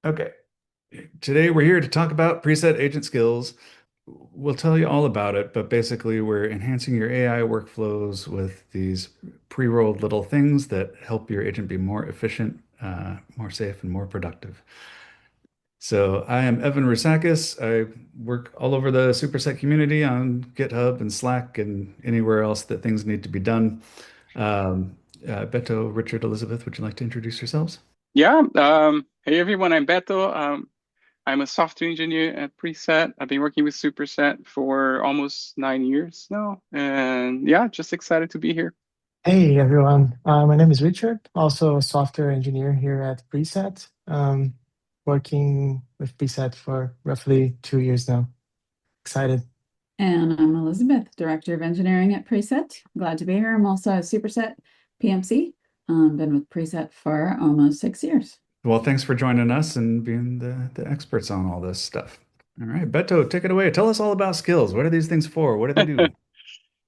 Okay, today we're here to talk about preset agent skills. We'll tell you all about it, but basically we're enhancing your AI workflows with these pre-rolled little things that help your agent be more efficient, more safe, and more productive. So I am Evan Rusackas. I work all over the Superset community on GitHub and Slack and anywhere else that things need to be done. Beto, Richard, Elizabeth, would you like to introduce yourselves? Yeah. Hey everyone, I'm Beto. I'm a software engineer at Preset. I've been working with Superset for almost 9 years now, and yeah, just excited to be here. Hey everyone, my name is Richard, also a software engineer here at Preset, working with Preset for roughly 2 years now. Excited. And I'm Elizabeth, Director of Engineering at Preset. Glad to be here. I'm also a Superset PMC. Been with Preset for almost 6 years. Well, thanks for joining us and being the experts on all this stuff. All right, Beto, take it away. Tell us all about skills. What are these things for? What do they do?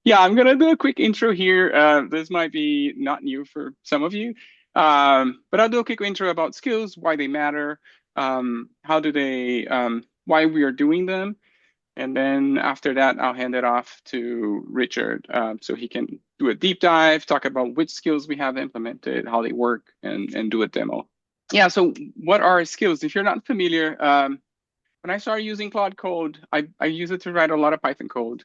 Yeah, I'm gonna do a quick intro here. This might be not new for some of you, but I'll do a quick intro about skills, why they matter, how do they, why we are doing them, and then after that, I'll hand it off to Richard so he can do a deep dive, talk about which skills we have implemented, how they work, and do a demo. Yeah, so what are skills? If you're not familiar, when I started using Claude Code, I use it to write a lot of Python code.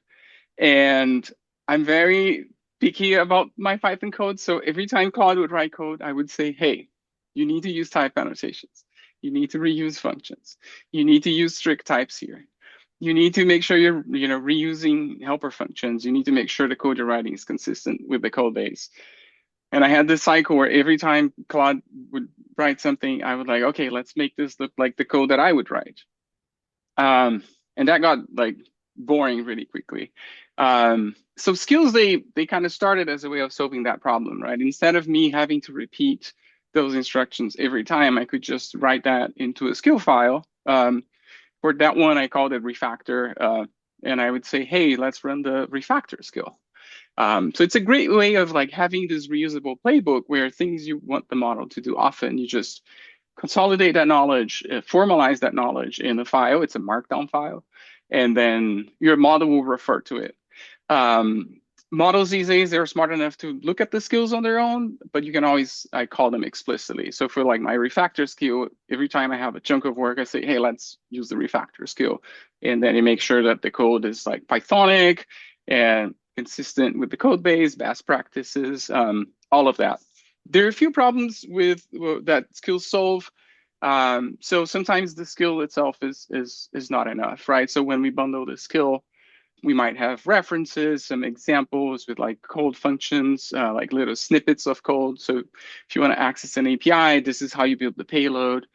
And I'm very picky about my Python code. So every time Claude would write code, I would say, hey, you need to use type annotations. You need to reuse functions. You need to use strict types here. You need to make sure you're reusing helper functions. You need to make sure the code you're writing is consistent with the code base. And I had this cycle where every time Claude would write something, I would like, okay, let's make this look like the code that I would write. And that got like boring really quickly. So skills, they kind of started as a way of solving that problem, right? Instead of me having to repeat those instructions every time, I could just write that into a skill file. For that one, I called it refactor. And I would say, hey, let's run the refactor skill. So it's a great way of like having this reusable playbook where things you want the model to do often, you just consolidate that knowledge, formalize that knowledge in a file. It's a markdown file. And then your model will refer to it. Models these days, they're smart enough to look at the skills on their own, but you can always, I call them explicitly. So for like my refactor skill, every time I have a chunk of work, I say, hey, let's use the refactor skill. And then you make sure that the code is like Pythonic and consistent with the code base, best practices, all of that. There are a few problems with that skills solve. So sometimes the skill itself is not enough, right? So when we bundle the skill, we might have references, some examples with like code functions, like little snippets of code. So if you want to access an API, this is how you build the payload.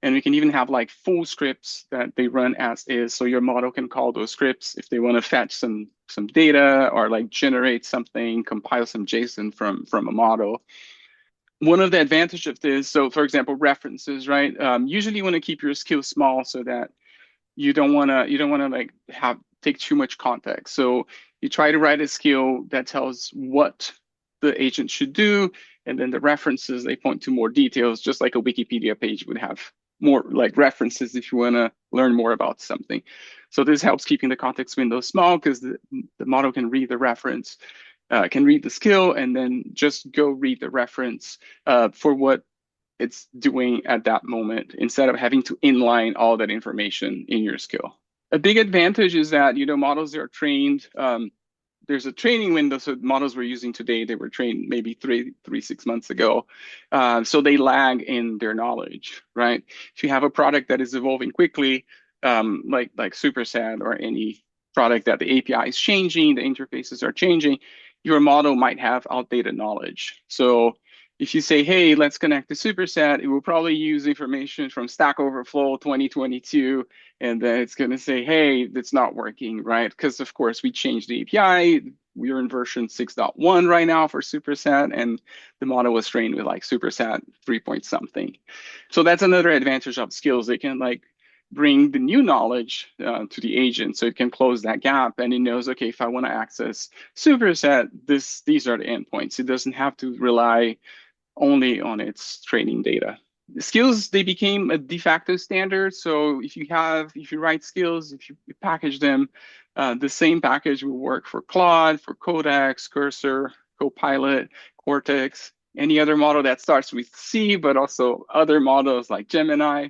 And we can even have like full scripts that they run as is. So your model can call those scripts if they want to fetch some data or like generate something, compile some JSON from a model. One of the advantages of this, so for example, references, right? Usually you want to keep your skill small so that you don't want to like take too much context. So you try to write a skill that tells what the agent should do, and then the references, they point to more details, just like a Wikipedia page would have more like references if you want to learn more about something. So this helps keeping the context window small because the model can read the reference, can read the skill, and then just go read the reference for what it's doing at that moment instead of having to inline all that information in your skill. A big advantage is that, models are trained. There's a training window. So models we're using today, they were trained maybe 6 months ago. So they lag in their knowledge, right? If you have a product that is evolving quickly, like Superset or any product that the API is changing, the interfaces are changing, your model might have outdated knowledge. So if you say, hey, let's connect to Superset, it will probably use information from Stack Overflow 2022, and then it's going to say, hey, it's not working, right? Because, of course, we changed the API. We are in version 6.1 right now for Superset, and the model was trained with like Superset 3 point something. So that's another advantage of skills. They can like bring the new knowledge to the agent so it can close that gap, and it knows, okay, if I want to access Superset, these are the endpoints. It doesn't have to rely only on its training data. Skills, they became a de facto standard. So if you write skills, if you package them, the same package will work for Claude, for Codex, Cursor, Copilot, Cortex, any other model that starts with C, but also other models like Gemini.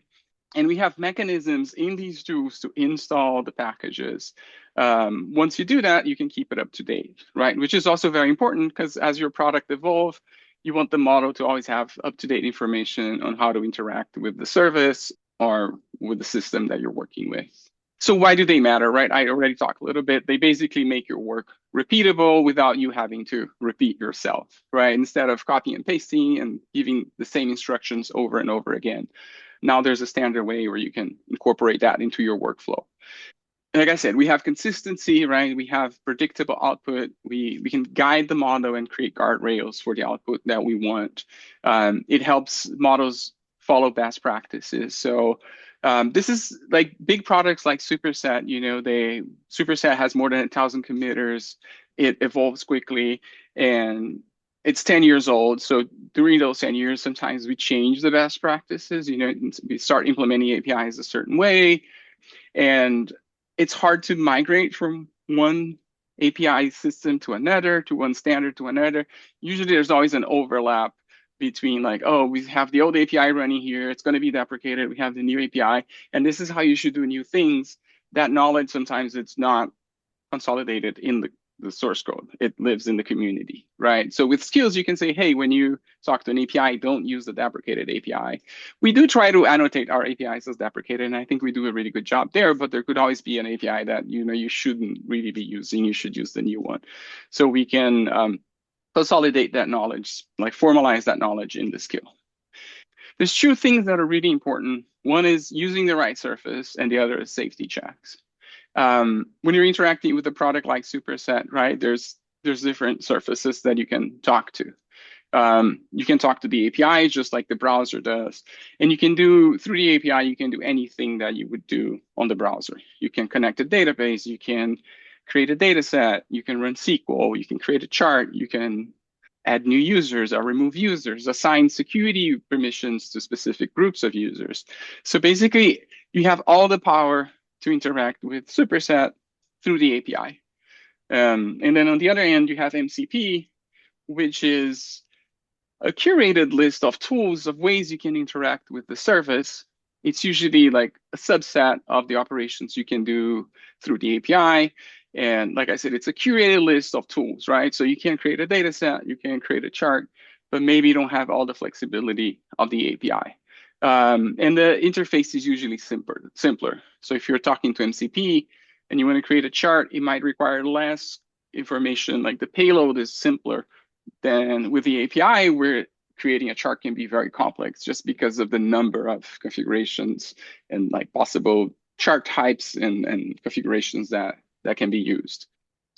And we have mechanisms in these tools to install the packages. Once you do that, you can keep it up to date, right? Which is also very important because as your product evolves, you want the model to always have up-to-date information on how to interact with the service or with the system that you're working with. So why do they matter, right? I already talked a little bit. They basically make your work repeatable without you having to repeat yourself, right? Instead of copying and pasting and giving the same instructions over and over again. Now there's a standard way where you can incorporate that into your workflow. Like I said, we have consistency, right? We have predictable output. We can guide the model and create guardrails for the output that we want. It helps models follow best practices. So this is like big products like Superset, Superset has more than 1,000 committers. It evolves quickly and it's 10 years old. So during those 10 years, sometimes we change the best practices, we start implementing APIs a certain way. And it's hard to migrate from one API system to another, to one standard to another. Usually there's always an overlap between like, oh, we have the old API running here, it's going to be deprecated, we have the new API, and this is how you should do new things. That knowledge, sometimes it's not consolidated in the source code. It lives in the community, right? So with skills, you can say, hey, when you talk to an API, don't use the deprecated API. We do try to annotate our APIs as deprecated, and I think we do a really good job there, but there could always be an API that you shouldn't really be using. You should use the new one. So we can consolidate that knowledge, like formalize that knowledge in the skill. There's two things that are really important. One is using the right surface, and the other is safety checks. When you're interacting with a product like Superset, right, there's different surfaces that you can talk to. You can talk to the API just like the browser does. And you can do, through the API, you can do anything that you would do on the browser. You can connect a database, you can create a data set, you can run SQL, you can create a chart, you can add new users or remove users, assign security permissions to specific groups of users. So basically, you have all the power to interact with Superset through the API. And then on the other end, you have MCP, which is a curated list of tools, of ways you can interact with the service. It's usually like a subset of the operations you can do through the API. And like I said, it's a curated list of tools, right? So you can create a data set, you can create a chart, but maybe you don't have all the flexibility of the API. And the interface is usually simpler. So if you're talking to MCP and you want to create a chart, it might require less information, like the payload is simpler than with the API, where creating a chart can be very complex just because of the number of configurations and like possible chart types and configurations that can be used.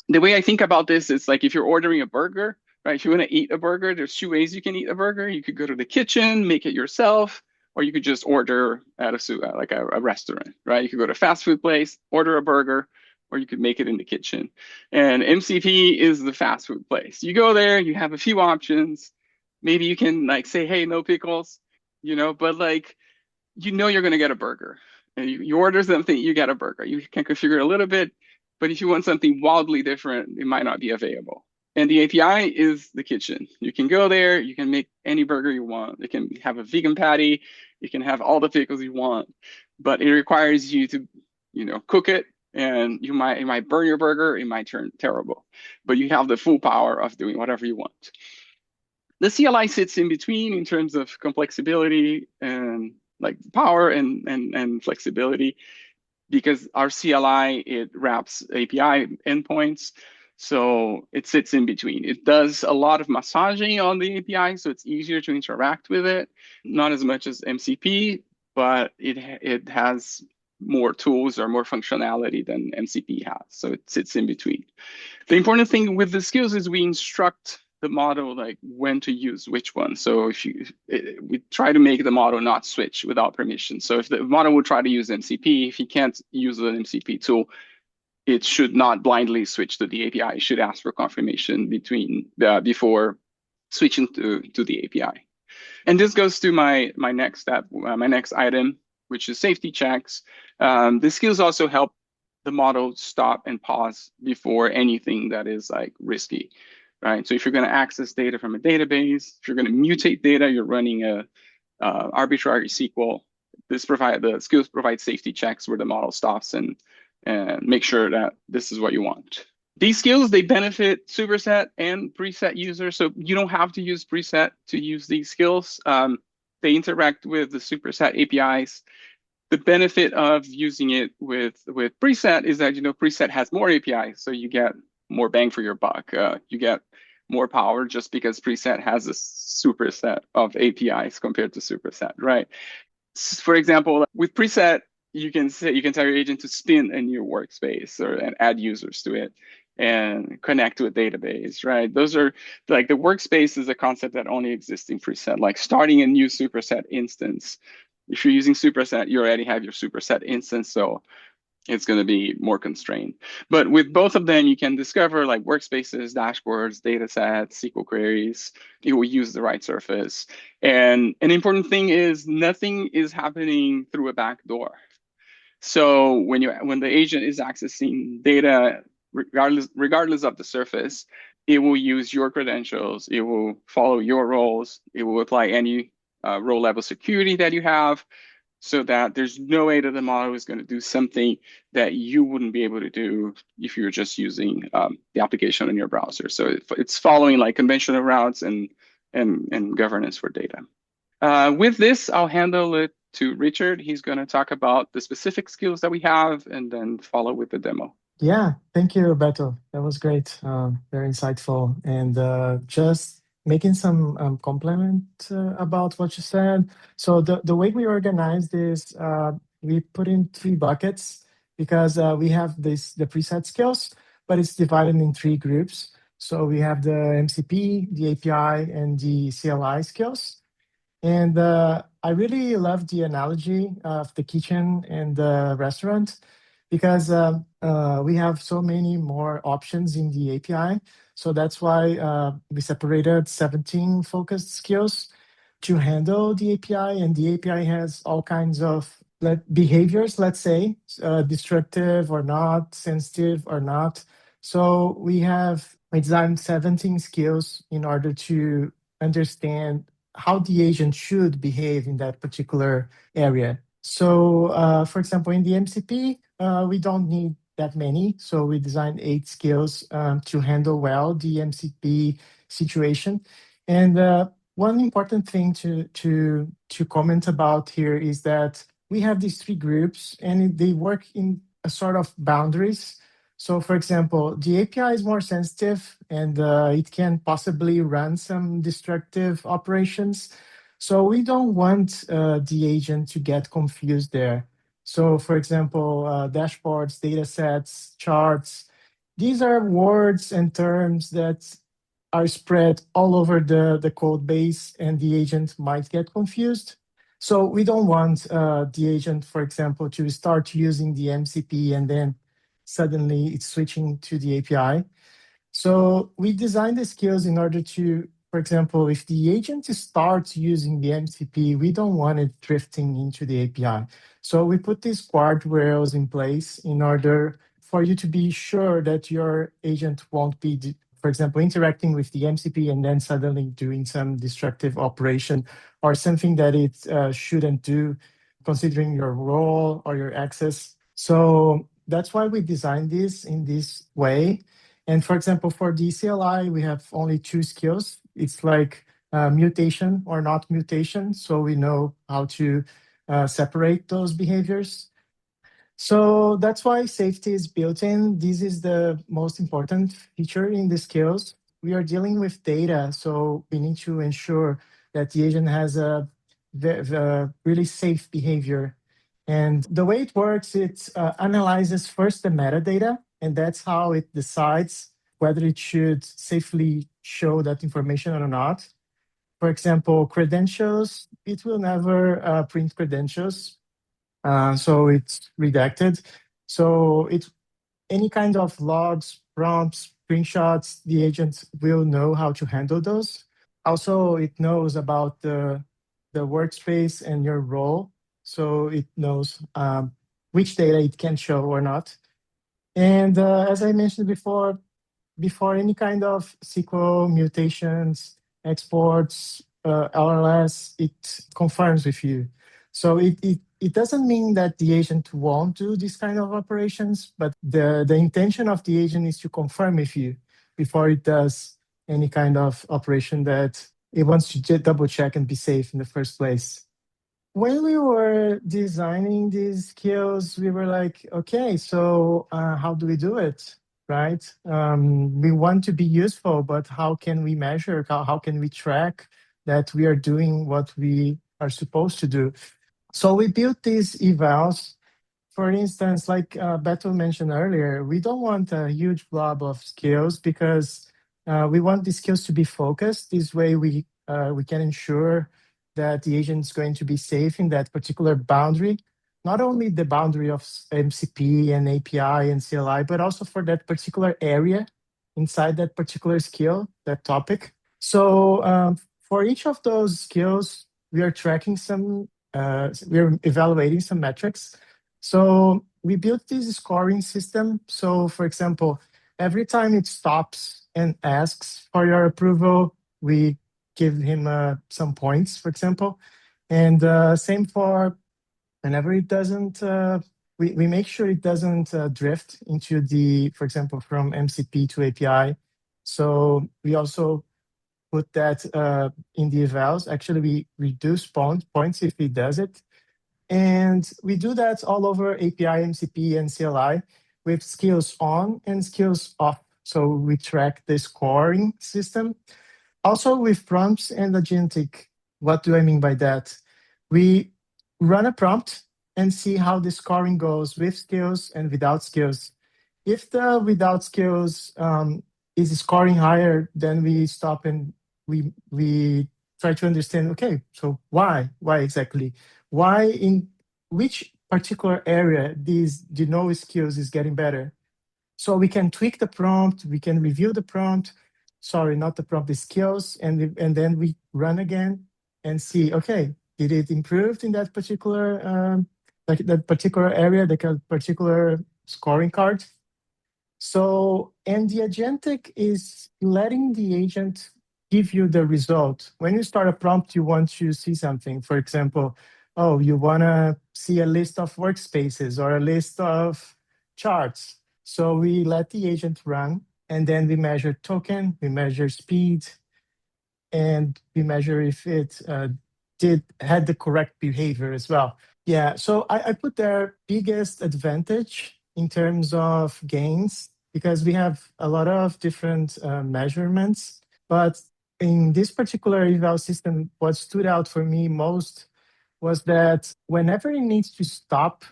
The way I think about this is like if you're ordering a burger, right? If you want to eat a burger, there's two ways you can eat a burger. You could go to the kitchen, make it yourself, or you could just order at a restaurant, right? You could go to a fast food place, order a burger, or you could make it in the kitchen. And MCP is the fast food place. You go there, you have a few options. Maybe you can like say, hey, no pickles, but like, you're going to get a burger. And you order something, you get a burger. You can configure it a little bit, but if you want something wildly different, it might not be available. And the API is the kitchen. You can go there, you can make any burger you want. You can have a vegan patty, you can have all the pickles you want, but it requires you to, cook it, and it might burn your burger, it might turn terrible, but you have the full power of doing whatever you want. The CLI sits in between in terms of complexity and like power and flexibility, because our CLI, it wraps API endpoints. So it sits in between. It does a lot of massaging on the API, so it's easier to interact with it. Not as much as MCP, but it has more tools or more functionality than MCP has. So it sits in between. The important thing with the skills is we instruct the model like when to use which one. So we try to make the model not switch without permission. So if the model would try to use MCP, if he can't use an MCP tool, it should not blindly switch to the API. It should ask for confirmation before switching to the API. And this goes to my next step, my next item, which is safety checks. The skills also help the model stop and pause before anything that is like risky, right? So if you're going to access data from a database, if you're going to mutate data, you're running a arbitrary SQL. The skills provide safety checks where the model stops and make sure that this is what you want. These skills, they benefit Superset and Preset users. So you don't have to use Preset to use these skills. They interact with the Superset APIs. The benefit of using it with Preset is that, Preset has more APIs, so you get more bang for your buck. You get more power just because Preset has a superset of APIs compared to Superset, right? For example, with Preset, you can tell your agent to spin a new workspace and add users to it and connect to a database, right? Those are like the workspace is a concept that only exists in Preset, like starting a new Superset instance. If you're using Superset, you already have your Superset instance, so it's going to be more constrained. But with both of them, you can discover like workspaces, dashboards, data sets, SQL queries. You will use the right surface. And an important thing is nothing is happening through a backdoor. So when the agent is accessing data, regardless of the surface, it will use your credentials. It will follow your roles. It will apply any role level security that you have, so that there's no way that the model is going to do something that you wouldn't be able to do if you were just using the application in your browser. So it's following like conventional routes and governance for data. With this, I'll handle it to Richard. He's going to talk about the specific skills that we have and then follow with the demo. Yeah, thank you, Beto. That was great, very insightful. And just making some compliment about what you said. So the way we organized this, we put in 3 buckets because we have the preset skills, but it's divided in 3 groups. So we have the MCP, the API, and the CLI skills. And I really love the analogy of the kitchen and the restaurant because we have so many more options in the API. So that's why we separated 17 focused skills to handle the API. And the API has all kinds of behaviors, let's say, destructive or not, sensitive or not. So we designed 17 skills in order to understand how the agent should behave in that particular area. So, for example, in the MCP, we don't need that many. So we designed 8 skills to handle well the MCP situation. And one important thing to comment about here is that we have these 3 groups and they work in a sort of boundaries. So for example, the API is more sensitive and it can possibly run some destructive operations. So we don't want the agent to get confused there. So for example, dashboards, data sets, charts, these are words and terms that are spread all over the code base and the agent might get confused. So we don't want the agent, for example, to start using the MCP and then suddenly it's switching to the API. So we designed the skills in order to, for example, if the agent starts using the MCP, we don't want it drifting into the API. So we put these guardrails in place in order for you to be sure that your agent won't be, for example, interacting with the MCP and then suddenly doing some destructive operation or something that it shouldn't do, considering your role or your access. So that's why we designed this in this way. And for example, for the CLI, we have only 2 skills. It's like mutation or not mutation. So we know how to separate those behaviors. So that's why safety is built in. This is the most important feature in the skills. We are dealing with data, so we need to ensure that the agent has a really safe behavior. And the way it works, it analyzes first the metadata, and that's how it decides whether it should safely show that information or not. For example, credentials, it will never print credentials. So it's redacted. So it's any kind of logs, prompts, screenshots, the agent will know how to handle those. Also, it knows about the workspace and your role. So it knows which data it can show or not. And as I mentioned before any kind of SQL mutations, exports, LLS, it confirms with you. So it doesn't mean that the agent won't do this kind of operations, but the intention of the agent is to confirm with you before it does any kind of operation that it wants to double check and be safe in the first place. When we were designing these skills, we were like, okay, so how do we do it, right? We want to be useful, but how can we measure? How can we track that we are doing what we are supposed to do? So we built these evals. For instance, like Beto mentioned earlier, we don't want a huge blob of skills because we want the skills to be focused. This way we can ensure that the agent is going to be safe in that particular boundary, not only the boundary of MCP and API and CLI, but also for that particular area inside that particular skill, that topic. So for each of those skills, we are tracking some, we're evaluating some metrics. So we built this scoring system. So for example, every time it stops and asks for your approval, we give him some points, for example. And same for whenever it doesn't, we make sure it doesn't drift into the, for example, from MCP to API. So we also put that in the evals. Actually, we reduce points if it does it. And we do that all over API, MCP, and CLI with skills on and skills off. So we track the scoring system. Also with prompts and agentic, what do I mean by that? We run a prompt and see how the scoring goes with skills and without skills. If the without skills is scoring higher, then we stop and we try to understand, okay, so why exactly? Why in which particular area the no skills is getting better? So we can tweak the prompt, we can review the prompt, sorry, not the prompt, the skills, and then we run again and see, okay, did it improve in that particular that particular area, the particular scoring card? So, and the agentic is letting the agent give you the result. When you start a prompt, you want to see something. For example, oh, you want to see a list of workspaces or a list of charts. So we let the agent run, and then we measure token, we measure speed, and we measure if it had the correct behavior as well. Yeah, so I put their biggest advantage in terms of gains because we have a lot of different measurements. But in this particular eval system, what stood out for me most was that whenever it needs to stop,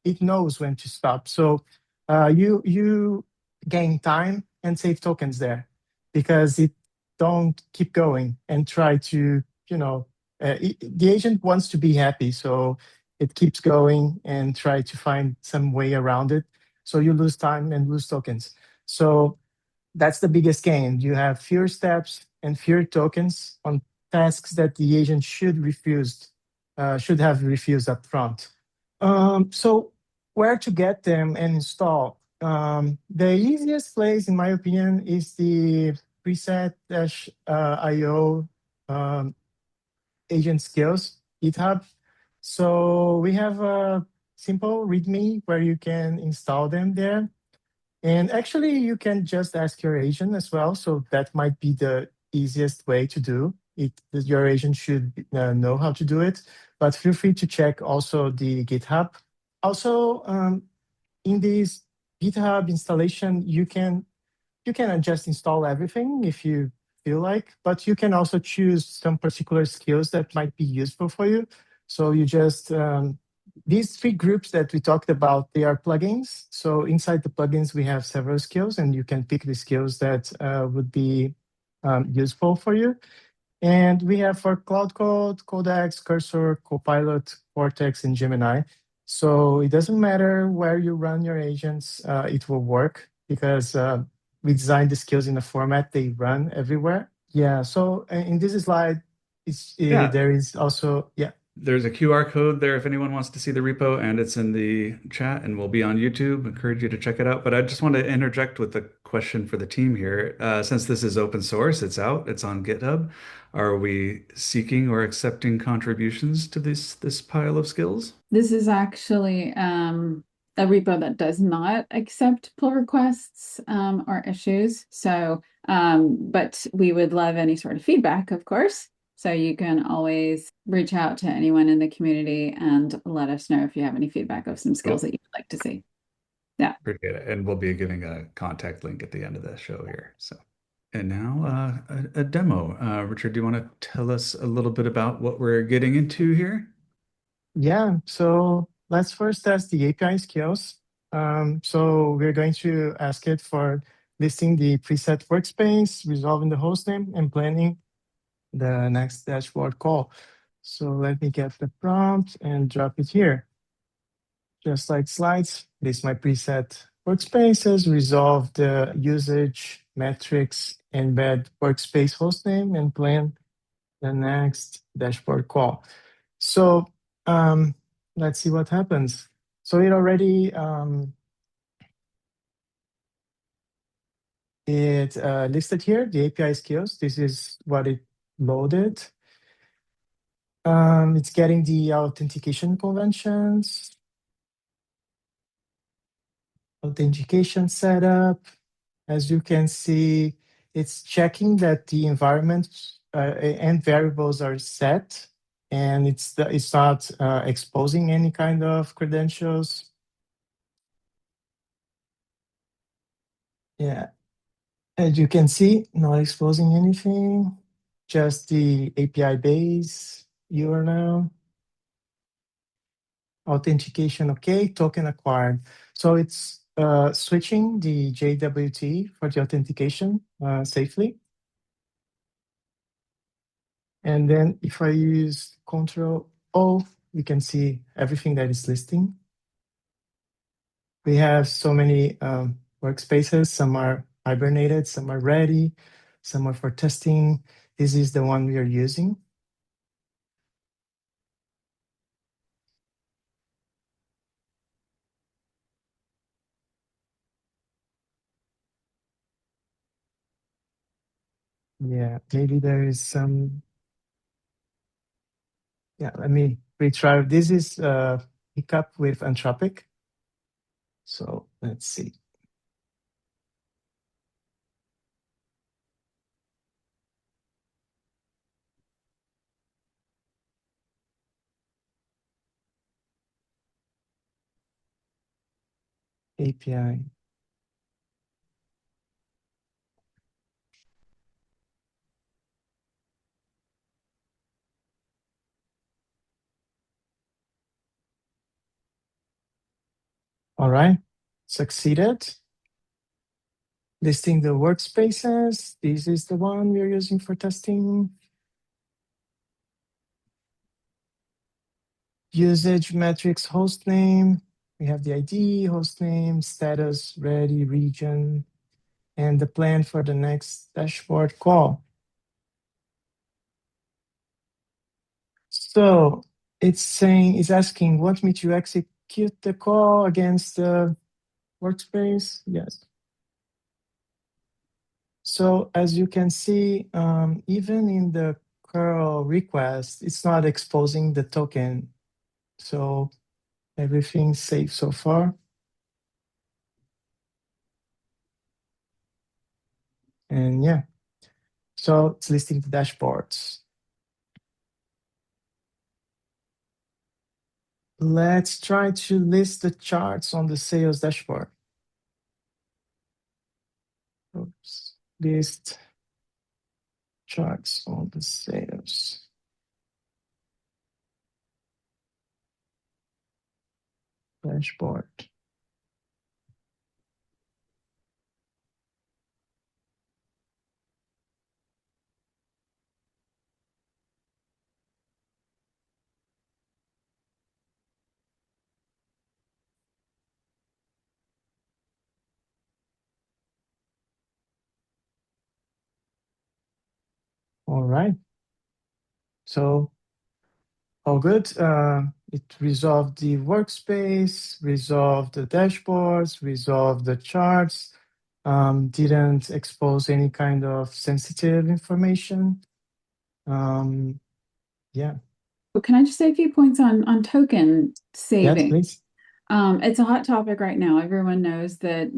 it knows when to stop. So you gain time and save tokens there because it don't keep going and try to, the agent wants to be happy. So it keeps going and try to find some way around it. So you lose time and lose tokens. So that's the biggest gain. You have fewer steps and fewer tokens on tasks that the agent should have refused up front. So where to get them and install? The easiest place, in my opinion, is the preset-io agent skills GitHub. So we have a simple README where you can install them there. And actually, you can just ask your agent as well. So that might be the easiest way to do it. Your agent should know how to do it. But feel free to check also the GitHub. Also, in this GitHub installation, you can just install everything if you feel like, but you can also choose some particular skills that might be useful for you. So you just, these three groups that we talked about, they are plugins. So inside the plugins, we have several skills and you can pick the skills that would be useful for you. And we have for Claude Code, Codex, Cursor, Copilot, Cortex, and Gemini. So it doesn't matter where you run your agents, it will work because we designed the skills in a format they run everywhere. Yeah, so in this slide, Yeah. there is also, yeah. There's a QR code there if anyone wants to see the repo, and it's in the chat and will be on YouTube. Encourage you to check it out. But I just want to interject with a question for the team here. Since this is open source, it's out, it's on GitHub. Are we seeking or accepting contributions to this pile of skills? This is actually a repo that does not accept pull requests or issues. So, but we would love any sort of feedback, of course. So you can always reach out to anyone in the community and let us know if you have any feedback of some skills Cool. that you'd like to see. Yeah. Appreciate it. And we'll be giving a contact link at the end of the show here. So, and now a demo. Richard, do you want to tell us a little bit about what we're getting into here? Yeah, so let's first test the API skills. So we're going to ask it for listing the preset workspace, resolving the hostname, and planning the next dashboard call. So let me get the prompt and drop it here. Just like slides, list my preset workspaces, resolve the usage metrics, embed workspace hostname, and plan the next dashboard call. So let's see what happens. So it already listed here the API skills. This is what it loaded. It's getting the authentication conventions, authentication setup. As you can see, it's checking that the environment and variables are set, and it's not exposing any kind of credentials. Yeah, as you can see, not exposing anything, just the API base URL. Authentication, okay, token acquired. So it's switching the JWT for the authentication safely. And then if I use Control O, we can see everything that is listing. We have so many workspaces. Some are hibernated, some are ready, some are for testing. This is the one we are using. Yeah, maybe there is some. Yeah, let me retry. This is hiccup with Anthropic. So let's see. API. All right, succeeded. Listing the workspaces. This is the one we're using for testing. Usage metrics hostname. We have the ID, hostname, status, ready, region, and the plan for the next dashboard call. So it's asking, want me to execute the call against the workspace? Yes. So as you can see, even in the curl request, it's not exposing the token. So everything's safe so far. And yeah, so it's listing the dashboards. Let's try to list the charts on the sales dashboard. Oops. List charts on the sales dashboard. All right. So all good. It resolved the workspace, resolved the dashboards, resolved the charts, didn't expose any kind of sensitive information. Yeah. Well, can I just say a few points on token Yes, saving? please. It's a hot topic right now. Everyone knows that,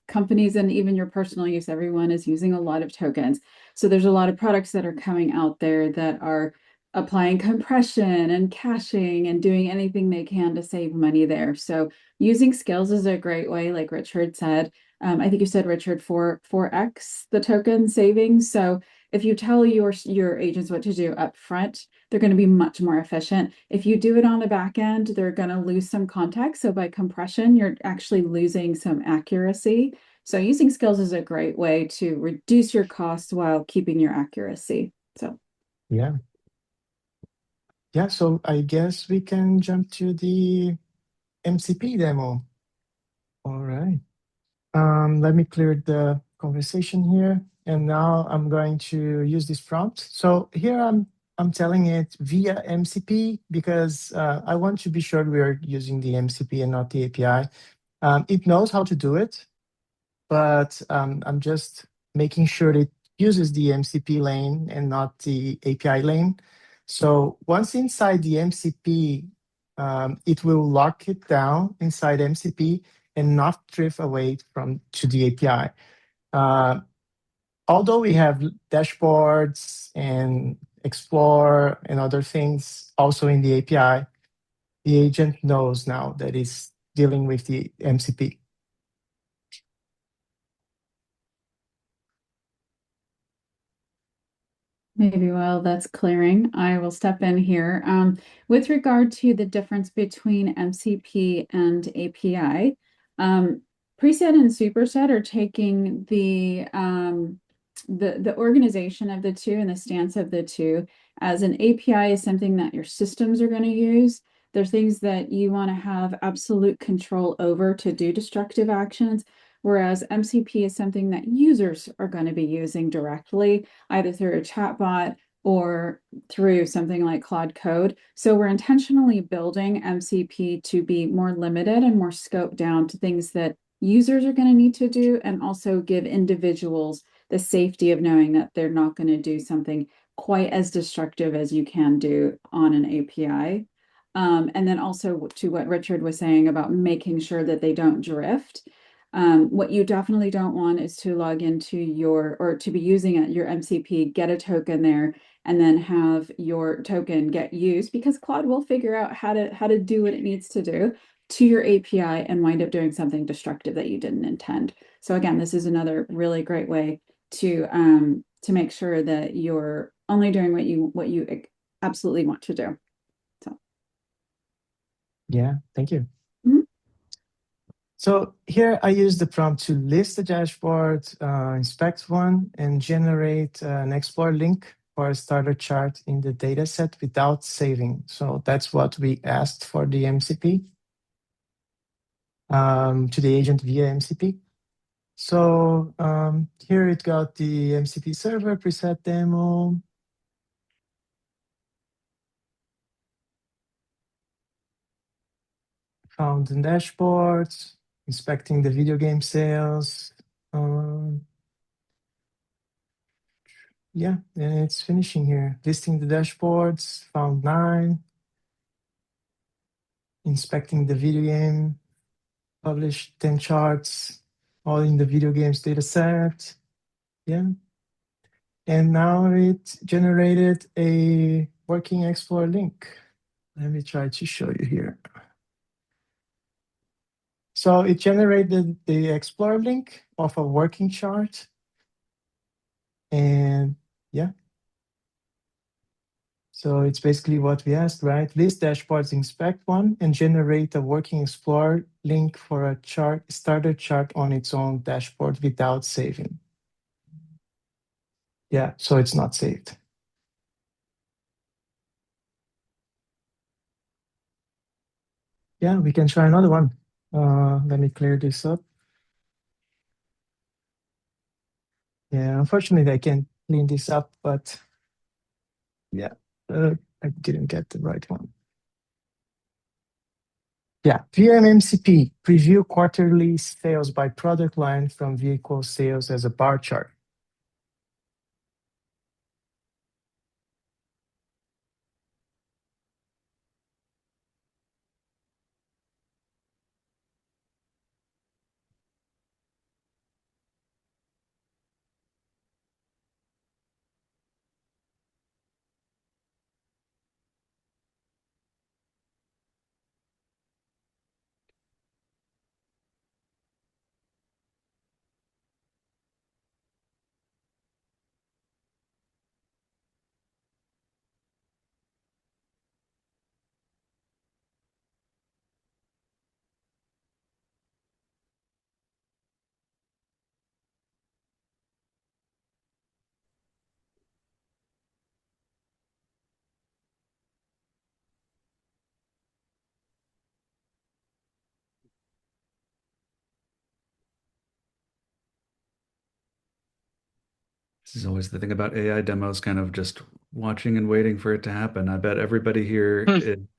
companies and even your personal use, everyone is using a lot of tokens. So there's a lot of products that are coming out there that are applying compression and caching and doing anything they can to save money there. So using skills is a great way, like Richard said. I think you said, Richard, 4x the token savings. So if you tell your agents what to do up front, they're going to be much more efficient. If you do it on the back end, they're going to lose some context. So by compression, you're actually losing some accuracy. So using skills is a great way to reduce your costs while keeping your accuracy. So Yeah. Yeah, so I guess we can jump to the MCP demo. All right. Let me clear the conversation here. And now I'm going to use this prompt. So here I'm telling it via MCP because I want to be sure we are using the MCP and not the API. It knows how to do it, but I'm just making sure it uses the MCP lane and not the API lane. So once inside the MCP, it will lock it down inside MCP and not drift away to the API. Although we have dashboards and explore and other things also in the API, the agent knows now that it's dealing with the MCP. maybe while that's clearing, I will step in here. With regard to the difference between MCP and API, Preset and Superset are taking the organization of the two and the stance of the two, as an API is something that your systems are going to use. There's things that you want to have absolute control over to do destructive actions, whereas MCP is something that users are going to be using directly, either through a chatbot or through something like Claude Code. So we're intentionally building MCP to be more limited and more scoped down to things that users are going to need to do, and also give individuals the safety of knowing that they're not going to do something quite as destructive as you can do on an API. And then also to what Richard was saying about making sure that they don't drift. What you definitely don't want is to log into or to be using your MCP, get a token there, and then have your token get used, because Claude will figure out how to do what it needs to do to your API and wind up doing something destructive that you didn't intend. So again, this is another really great way to make sure that you're only doing what you absolutely want to do. So Yeah, thank you. Mhm. So here I use the prompt to list the dashboard, inspect one, and generate an explore link for a starter chart in the dataset without saving. So that's what we asked for the MCP, to the agent via MCP. So here it got the MCP server preset demo. Found the dashboards, inspecting the video game sales. Yeah, and it's finishing here. Listing the dashboards, found 9. Inspecting the video game, published 10 charts, all in the video games data set. Yeah. And now it generated a working Explore link. Let me try to show you here. So it generated the Explore link of a working chart. And yeah. So it's basically what we asked, right? List dashboards, inspect one, and generate a working Explore link for a starter chart on its own dashboard without saving. Yeah, so it's not saved. Yeah, we can try another one. Let me clear this up. Yeah, unfortunately, I can't clean this up, but Yeah, I didn't get the right one. Yeah, VMMCP, preview quarterly sales by product line from vehicle sales as a bar chart. This is always the thing about AI demos, kind of just watching and waiting for it to happen. I bet everybody here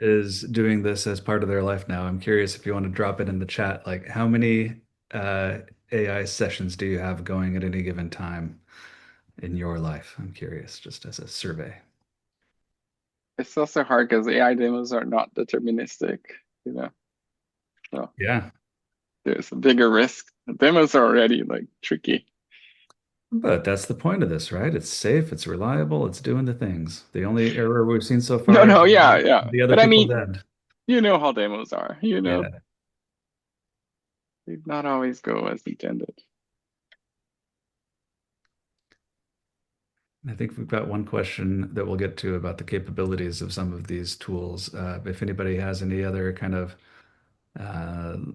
is doing this as part of their life now. I'm curious if you want to drop it in the chat, like how many AI sessions do you have going at any given time in your life? I'm curious, just as a survey. It's also hard because AI demos are not deterministic, you know. So Yeah. there's a bigger risk. Demos are already like tricky. But that's the point of this, right? It's safe, it's reliable, it's doing the things. The only error we've seen so far No, is yeah. the other But I people mean, dead. you know how demos are, you know. Yeah. They not always go as intended. I think we've got one question that we'll get to about the capabilities of some of these tools. If anybody has any other kind of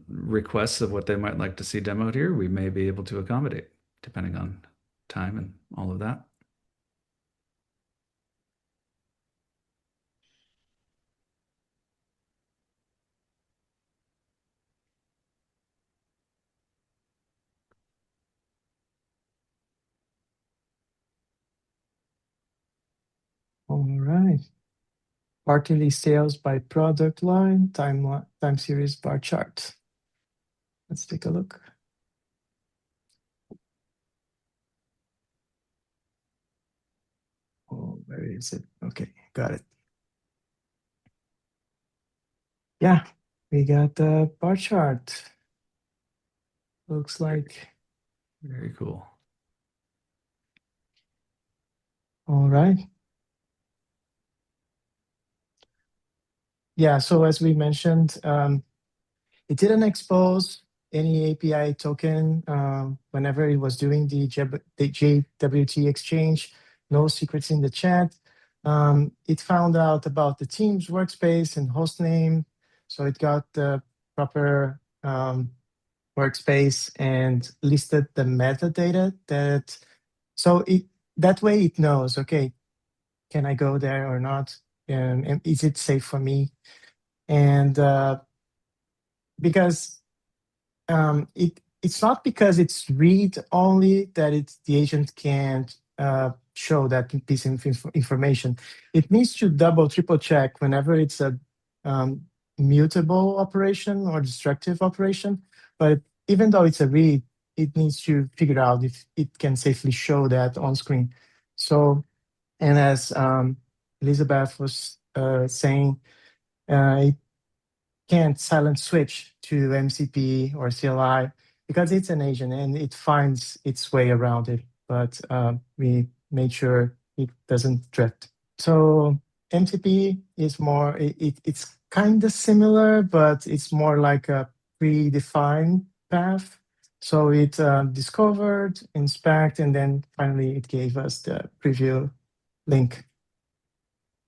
requests of what they might like to see demoed here, we may be able to accommodate, depending on time and all of that. All right. Quarterly sales by product line, time series bar chart. Let's take a look. Oh, where is it? Okay, got it. Yeah, we got the bar chart. Looks like. Very cool. All right. Yeah, so as we mentioned, it didn't expose any API token whenever it was doing the JWT exchange, no secrets in the chat. It found out about the team's workspace and host name, so it got the proper workspace and listed the metadata that way it knows, okay, can I go there or not? And is it safe for me? And because it's not because it's read only that the agent can't show that piece of information. It needs to double, triple check whenever it's a mutable operation or destructive operation. But even though it's a read, it needs to figure out if it can safely show that on screen. So, and as Elizabeth was saying, it can't silent switch to MCP or CLI because it's an agent and it finds its way around it. But we made sure it doesn't drift. So MCP is more, it's kind of similar, but it's more like a predefined path. So it discovered, inspect, and then finally it gave us the preview link.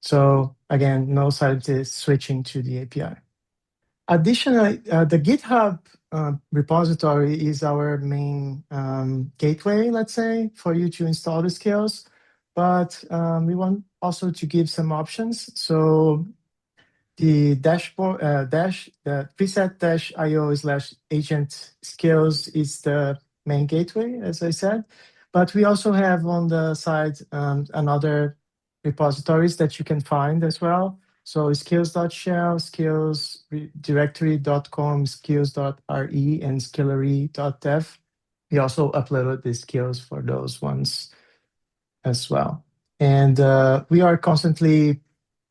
So again, no silent switching to the API. Additionally, the GitHub repository is our main gateway, let's say, for you to install the skills. But we want also to give some options. So the dashboard, the preset-io/agent skills is the main gateway, as I said. But we also have on the side another repositories that you can find as well. So skills.shell, skills directory.com, skills.re, and skillery.dev. We also uploaded the skills for those ones as well. And we are constantly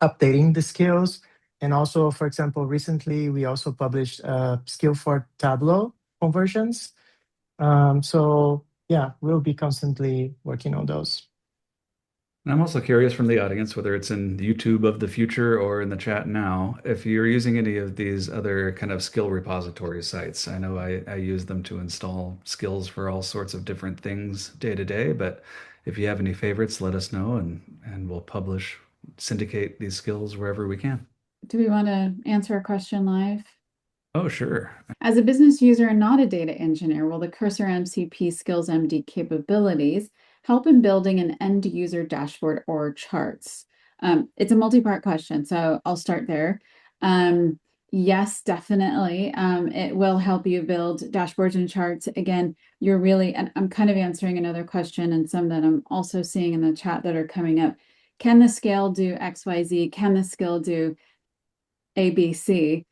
updating the skills. And also, for example, recently we also published a skill for Tableau conversions. So yeah, we'll be constantly working on those. And I'm also curious from the audience, whether it's in YouTube of the future or in the chat now, if you're using any of these other kind of skill repository sites. I know I use them to install skills for all sorts of different things day to day, but if you have any favorites, let us know and we'll publish, syndicate these skills wherever we can. Do we want to answer a question live? Oh, sure. As a business user and not a data engineer, will the Cursor MCP Skills MD capabilities help in building an end user dashboard or charts? It's a multi-part question, so I'll start there. Yes, definitely. It will help you build dashboards and charts. Again, you're really, and I'm kind of answering another question and some that I'm also seeing in the chat that are coming up. Can the scale do XYZ? Can the skill do ABC?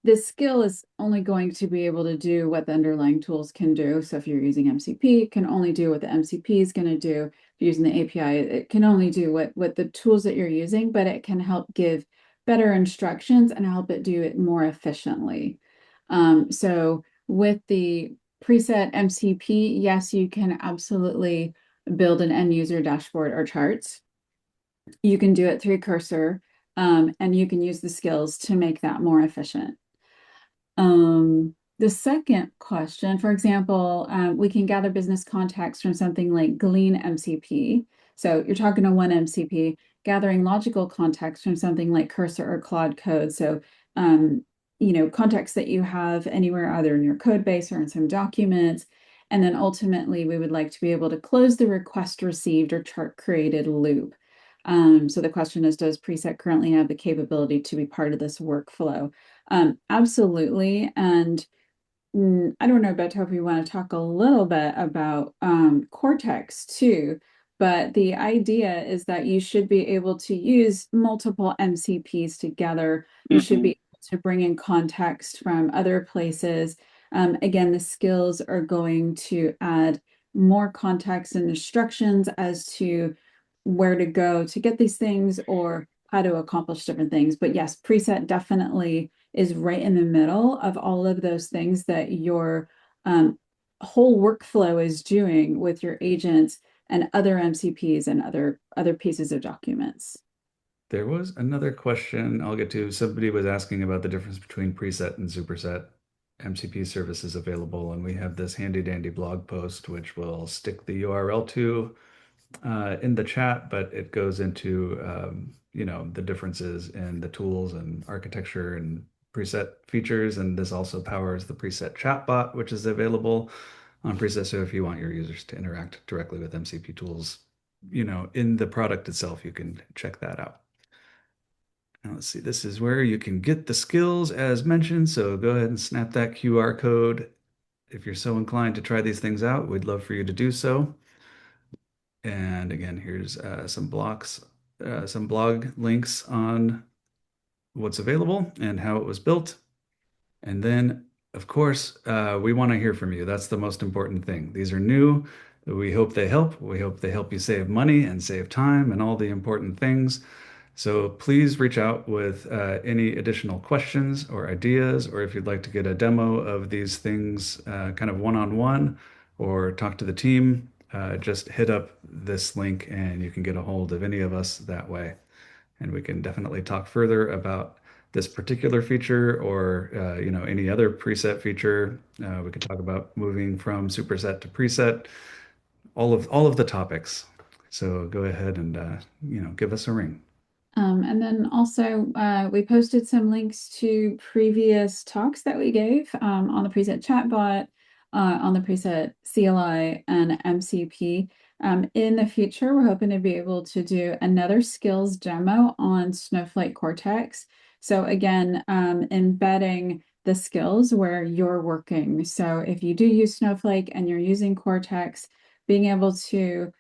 This skill is only going to be able to do what the underlying tools can do. So if you're using MCP, it can only do what the MCP is going to do. If you're using the API, it can only do what the tools that you're using, but it can help give better instructions and help it do it more efficiently. So with the preset MCP, yes, you can absolutely build an end user dashboard or charts. You can do it through Cursor. And you can use the skills to make that more efficient. The second question, for example, we can gather business context from something like Glean MCP. So you're talking to one MCP, gathering logical context from something like Cursor or Claude Code. So, context that you have anywhere, either in your code base or in some documents. And then ultimately, we would like to be able to close the request received or chart created loop. So the question is, does Preset currently have the capability to be part of this workflow? Absolutely. And I don't know, Beto, if you want to talk a little bit about Cortex too, but the idea is that you should be able to use multiple MCPs together. You should be able to bring in context from other places. Again, the skills are going to add more context and instructions as to where to go to get these things or how to accomplish different things. But yes, Preset definitely is right in the middle of all of those things that your whole workflow is doing with your agents and other MCPs and other pieces of documents. There was another question I'll get to. Somebody was asking about the difference between preset and superset MCP services available, and we have this handy dandy blog post which we'll stick the URL to in the chat, but it goes into the differences in the tools and architecture and preset features, and this also powers the preset chatbot, which is available on Preset. So if you want your users to interact directly with MCP tools, in the product itself, you can check that out. Now let's see, this is where you can get the skills as mentioned. So go ahead and snap that QR code. If you're so inclined to try these things out, we'd love for you to do so. And again, here's some blog links on what's available and how it was built. And then, of course, we want to hear from you. That's the most important thing. These are new. We hope they help. We hope they help you save money and save time and all the important things. So please reach out with any additional questions or ideas, or if you'd like to get a demo of these things kind of one-on-one or talk to the team, just hit up this link and you can get a hold of any of us that way. And we can definitely talk further about this particular feature or any other preset feature. We could talk about moving from superset to preset, all of the topics. So go ahead and give us a ring. And then also we posted some links to previous talks that we gave on the Preset chatbot, on the Preset CLI and MCP. In the future, we're hoping to be able to do another skills demo on Snowflake Cortex. So again, embedding the skills where you're working. So if you do use Snowflake and you're using Cortex, being able to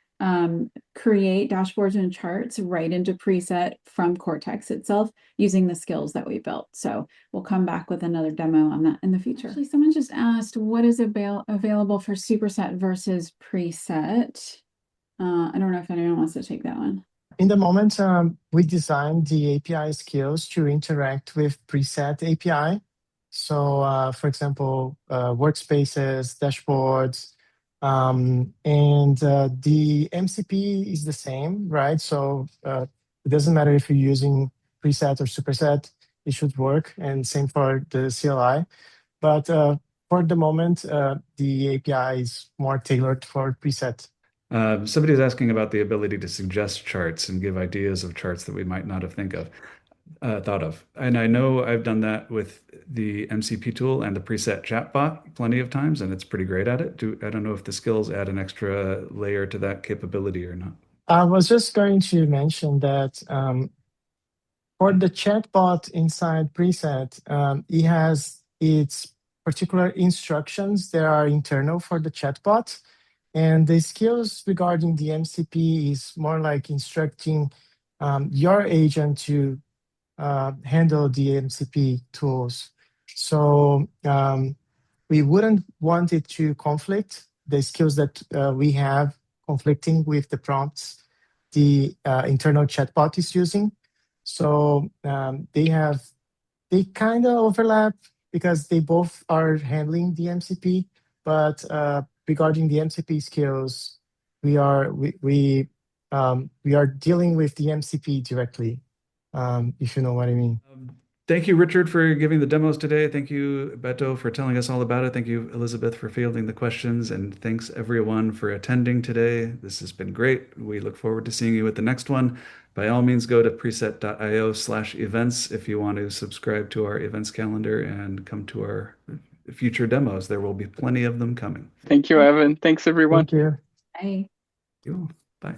create dashboards and charts right into Preset from Cortex itself using the skills that we built. So we'll come back with another demo on that in the future. Actually, someone just asked, what is available for Superset versus Preset? I don't know if anyone wants to take that one. In the moment, we designed the API skills to interact with Preset API. So, for example, workspaces, dashboards, and the MCP is the same, right? So it doesn't matter if you're using Preset or Superset, it should work, and same for the CLI. But for the moment, the API is more tailored for Preset. Somebody's asking about the ability to suggest charts and give ideas of charts that we might not have thought of. And I know I've done that with the MCP tool and the preset chatbot plenty of times, and it's pretty great at it. I don't know if the skills add an extra layer to that capability or not. I was just going to mention that for the chatbot inside Preset, it has its particular instructions that are internal for the chatbot. And the skills regarding the MCP is more like instructing your agent to handle the MCP tools. So we wouldn't want it to conflict the skills that we have conflicting with the prompts the internal chatbot is using. So they kind of overlap because they both are handling the MCP, but regarding the MCP skills, we are dealing with the MCP directly, if you know what I mean. Thank you, Richard, for giving the demos today. Thank you, Beto, for telling us all about it. Thank you, Elizabeth, for fielding the questions. And thanks, everyone, for attending today. This has been great. We look forward to seeing you at the next one. By all means, go to preset.io/events if you want to subscribe to our events calendar and come to our future demos. There will be plenty of them coming. Thank you, Evan. Thanks, everyone. Thank you. Bye. Thank you. Bye.